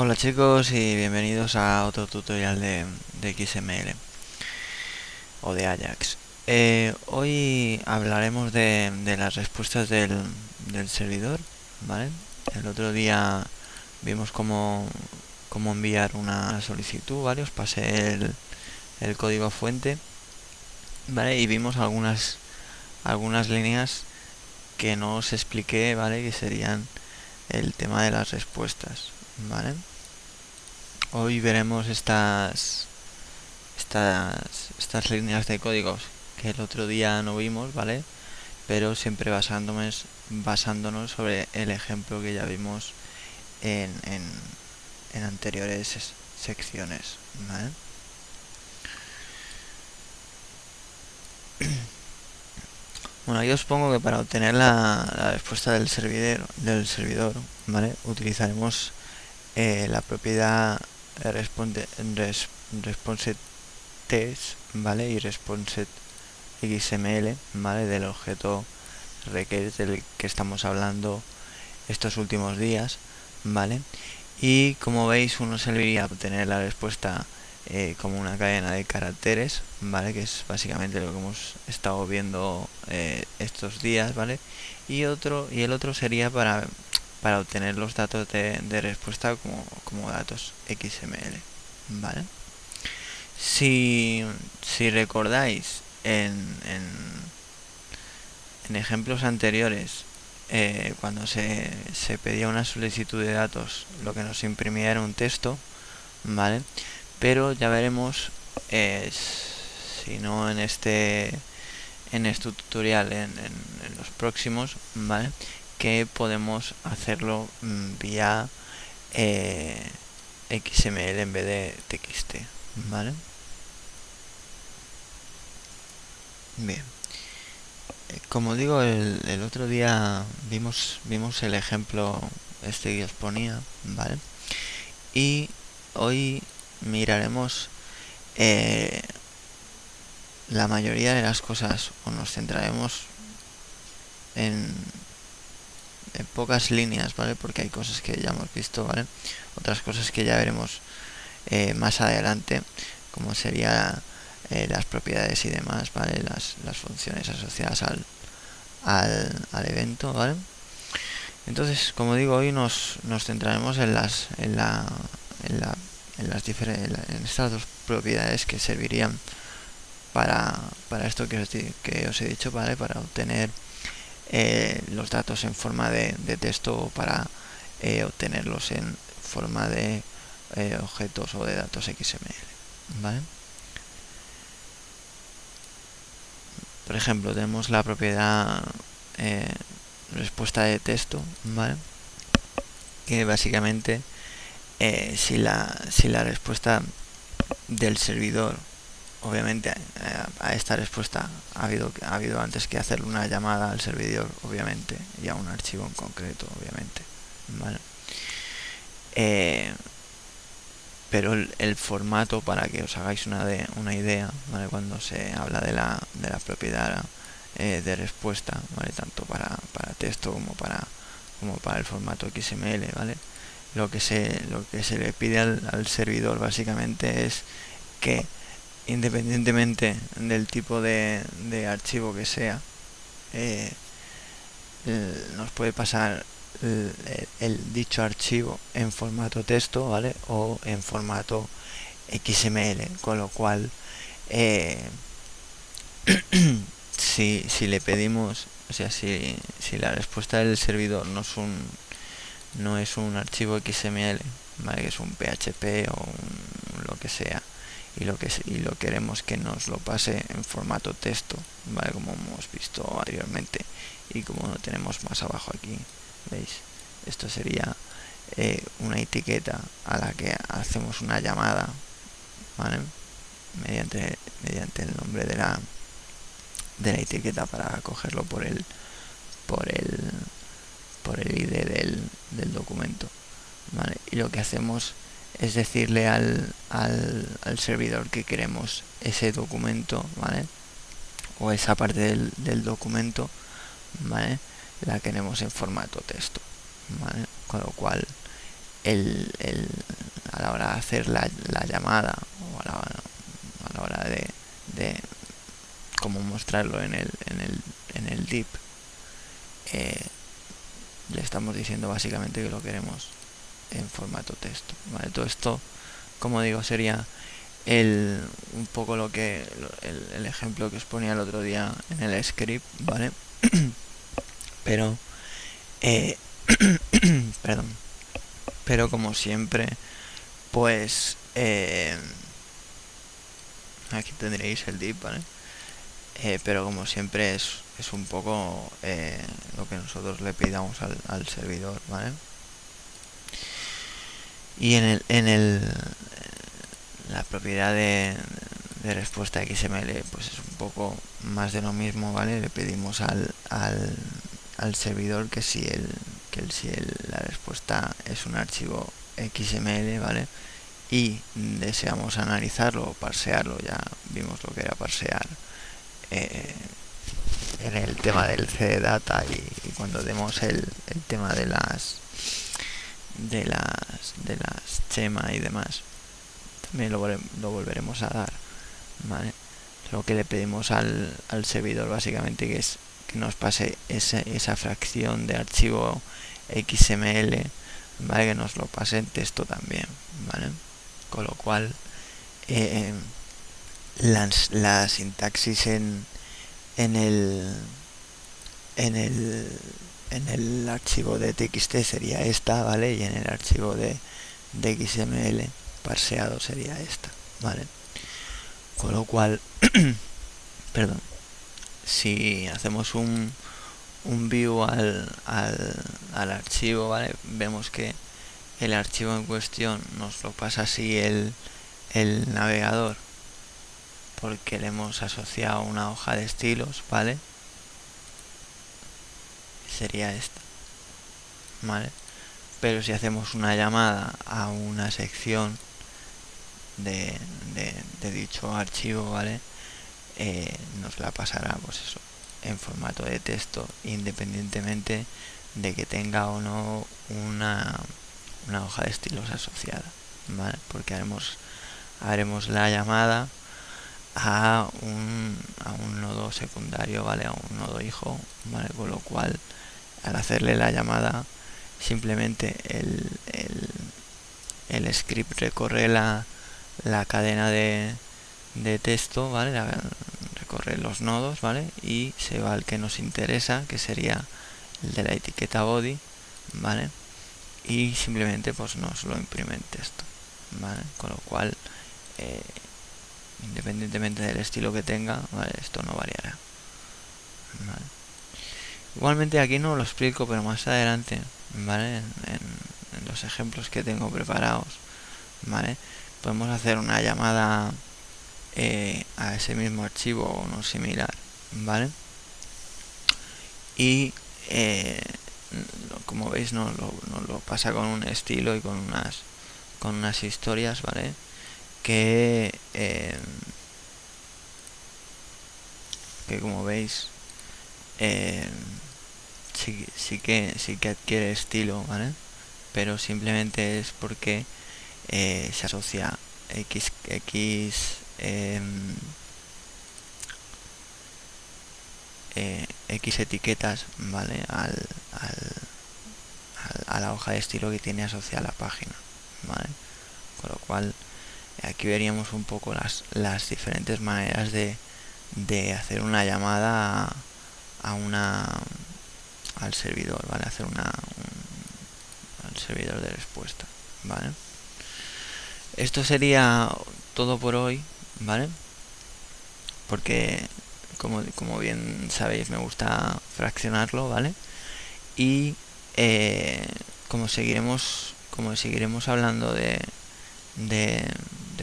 Hola chicos y bienvenidos a otro tutorial de XML o de Ajax. Hoy hablaremos de las respuestas del servidor, ¿vale? El otro día vimos cómo enviar una solicitud, ¿vale? Os pasé el código fuente, ¿vale? Y vimos algunas líneas que no os expliqué, ¿vale? Que serían el tema de las respuestas, ¿vale? Hoy veremos estas líneas de códigos que el otro día no vimos, ¿vale? Pero siempre basándonos sobre el ejemplo que ya vimos en anteriores secciones, ¿vale? Bueno, yo os pongo que para obtener la respuesta del servidor, ¿vale? Utilizaremos la propiedad response test, ¿vale? Y response XML, ¿vale? Del objeto request del que estamos hablando estos últimos días, ¿vale? Y como veis, uno serviría para obtener la respuesta como una cadena de caracteres, ¿vale? Que es básicamente lo que hemos estado viendo estos días, ¿vale? Y el otro sería para obtener los datos de respuesta como datos XML, ¿vale? Si recordáis en ejemplos anteriores, cuando se pedía una solicitud de datos, lo que nos imprimía era un texto, ¿vale? Pero ya veremos, si no en este tutorial, en los próximos, ¿vale? Que podemos hacerlo vía XML en vez de TXT, ¿vale? Bien. Como digo, el otro día vimos el ejemplo este que os ponía, ¿vale? Y hoy miraremos eh, la mayoría de las cosas, o nos centraremos en, en pocas líneas, ¿vale? Porque hay cosas que ya hemos visto, ¿vale? Otras cosas que ya veremos más adelante, como sería las propiedades y demás, ¿vale? Las funciones asociadas al evento, ¿vale? Entonces, como digo, hoy nos centraremos en estas dos propiedades que servirían para esto que os he dicho, ¿vale? Para obtener los datos en forma de texto o para obtenerlos en forma de objetos o de datos XML, ¿vale? Por ejemplo, tenemos la propiedad eh, respuesta de texto, ¿vale? Que básicamente si la respuesta del servidor, obviamente a esta respuesta ha habido antes que hacer una llamada al servidor, obviamente, y a un archivo en concreto, obviamente, ¿vale? Eh, pero el formato, para que os hagáis una idea, ¿vale? Cuando se habla de la propiedad de respuesta, ¿vale? Tanto para texto como para el formato XML, ¿vale? Lo que se le pide al servidor básicamente es que, independientemente del tipo de archivo que sea, eh, nos puede pasar el dicho archivo en formato texto, ¿vale? O en formato XML, con lo cual eh, si le pedimos, o sea, si la respuesta del servidor no es un archivo XML, ¿vale? Que es un PHP o lo que sea, y lo queremos que nos lo pase en formato texto, ¿vale? Como hemos visto anteriormente y como lo tenemos más abajo aquí, ¿veis? Esto sería una etiqueta a la que hacemos una llamada, ¿vale? mediante el nombre de la etiqueta para cogerlo por el por el ID del documento, ¿vale? Y lo que hacemos es decirle al servidor que queremos ese documento, ¿vale? O esa parte del documento, ¿vale? La queremos en formato texto, ¿vale? Con lo cual a la hora de hacer la llamada, o a la hora de cómo mostrarlo en el div, le estamos diciendo básicamente que lo queremos en formato texto, ¿vale? Todo esto, como digo, sería un poco el ejemplo que os ponía el otro día en el script, ¿vale? Pero perdón, pero como siempre, pues aquí tendréis el div, ¿vale? Pero como siempre es un poco lo que nosotros le pidamos al servidor, ¿vale? Y la propiedad de respuesta XML, pues es un poco más de lo mismo, ¿vale? Le pedimos al servidor que si la respuesta es un archivo XML, ¿vale? Y deseamos analizarlo o parsearlo, ya vimos lo que era parsear en el tema del CData, y cuando demos el tema de las schema y demás, también lo volveremos a dar, ¿vale? Lo que le pedimos al servidor básicamente que es que nos pase esa fracción de archivo XML, ¿vale? Que nos lo pase en texto también, ¿vale? Con lo cual la sintaxis en el archivo de txt sería esta, ¿vale? Y en el archivo de XML parseado sería esta, ¿vale? Con lo cual perdón, si hacemos un view al archivo, ¿vale? Vemos que el archivo en cuestión nos lo pasa así el navegador, porque le hemos asociado una hoja de estilos, ¿vale? Sería esta, ¿vale? Pero si hacemos una llamada a una sección de dicho archivo, ¿vale? Nos la pasará, pues eso, en formato de texto, independientemente de que tenga o no una hoja de estilos asociada, ¿vale? Porque haremos la llamada a un nodo secundario, ¿vale? A un nodo hijo, ¿vale? Con lo cual, al hacerle la llamada, simplemente el script recorre la cadena de texto, ¿vale? Recorre los nodos, ¿vale? Y se va al que nos interesa, que sería el de la etiqueta body, ¿vale? Y simplemente pues nos lo imprime en texto, ¿vale? Con lo cual independientemente del estilo que tenga, ¿vale? Esto no variará, ¿vale? Igualmente aquí no lo explico, pero más adelante, ¿vale? En los ejemplos que tengo preparados, ¿vale? Podemos hacer una llamada a ese mismo archivo o uno similar, ¿vale? Y como veis nos lo pasa con un estilo y con unas historias, ¿vale? Que como veis sí que adquiere estilo, ¿vale? Pero simplemente es porque se asocia X etiquetas, ¿vale? A la hoja de estilo que tiene asociada la página, ¿vale? Con lo cual aquí veríamos un poco las diferentes maneras de hacer una llamada al servidor, ¿vale? Hacer al servidor de respuesta, ¿vale? Esto sería todo por hoy, ¿vale? Porque como bien sabéis, me gusta fraccionarlo, ¿vale? Y como seguiremos hablando de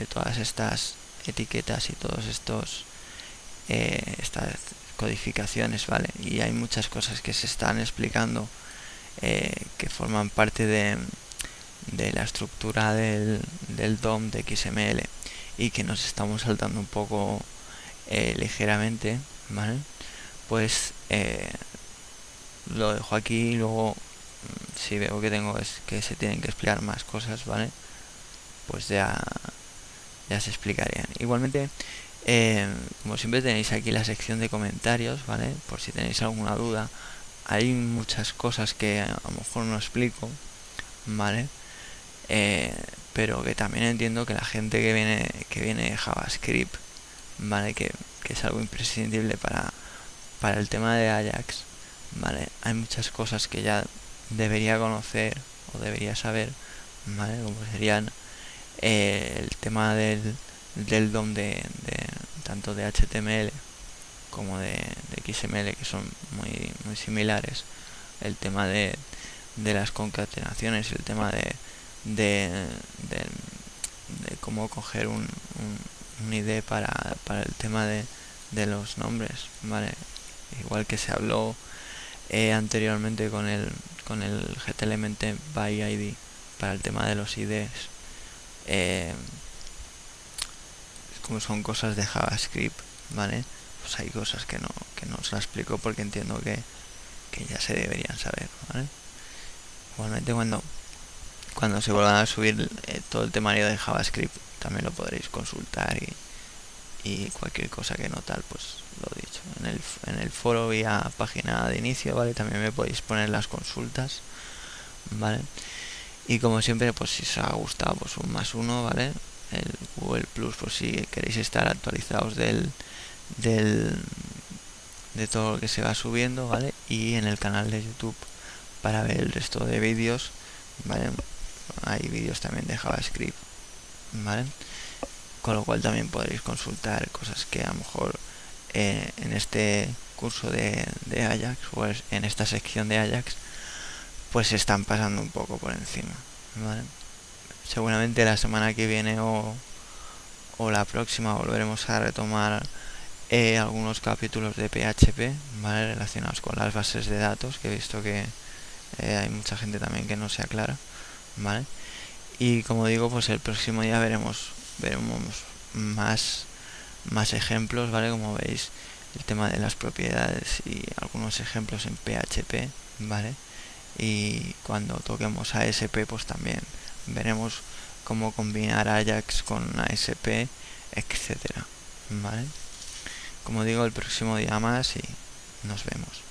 todas estas etiquetas y todos estas codificaciones, ¿vale? Y hay muchas cosas que se están explicando que forman parte de la estructura del DOM de XML y que nos estamos saltando un poco ligeramente, ¿vale? Pues lo dejo aquí y luego si veo que que se tienen que explicar más cosas, ¿vale? Pues ya se explicarían. Igualmente, como siempre tenéis aquí la sección de comentarios, ¿vale? Por si tenéis alguna duda. Hay muchas cosas que a lo mejor no explico, ¿vale? Pero que también entiendo que la gente que viene de JavaScript, ¿vale? Que es algo imprescindible para el tema de Ajax, ¿vale? Hay muchas cosas que ya debería conocer o debería saber, ¿vale? Como serían el tema del DOM tanto de HTML como de XML, que son muy similares, el tema de las concatenaciones, el tema de, de cómo coger un ID para el tema de los nombres, ¿vale? Igual que se habló anteriormente con el GetElement by ID para el tema de los IDs. Como son cosas de JavaScript, ¿vale? Pues hay cosas que no os la explico porque entiendo que ya se deberían saber, ¿vale? Igualmente cuando se vuelvan a subir todo el temario de JavaScript también lo podréis consultar y cualquier cosa que no tal, pues lo dicho. En el foro y a página de inicio, ¿vale? También me podéis poner las consultas, ¿vale? Y como siempre, pues si os ha gustado, pues un +1, ¿vale? El Google Plus, pues si queréis estar actualizados de todo lo que se va subiendo, ¿vale? Y en el canal de YouTube para ver el resto de vídeos, ¿vale? Hay vídeos también de JavaScript, ¿vale? Con lo cual también podréis consultar cosas que a lo mejor en este curso de Ajax o en esta sección de Ajax pues se están pasando un poco por encima, ¿vale? Seguramente la semana que viene o la próxima volveremos a retomar algunos capítulos de PHP, ¿vale? Relacionados con las bases de datos, que he visto que hay mucha gente también que no se aclara, ¿vale? Y como digo, pues el próximo día veremos más ejemplos, ¿vale? Como veis, el tema de las propiedades y algunos ejemplos en PHP, ¿vale? Y cuando toquemos ASP, pues también veremos cómo combinar Ajax con ASP, etcétera, ¿vale? Como digo, el próximo día más y nos vemos.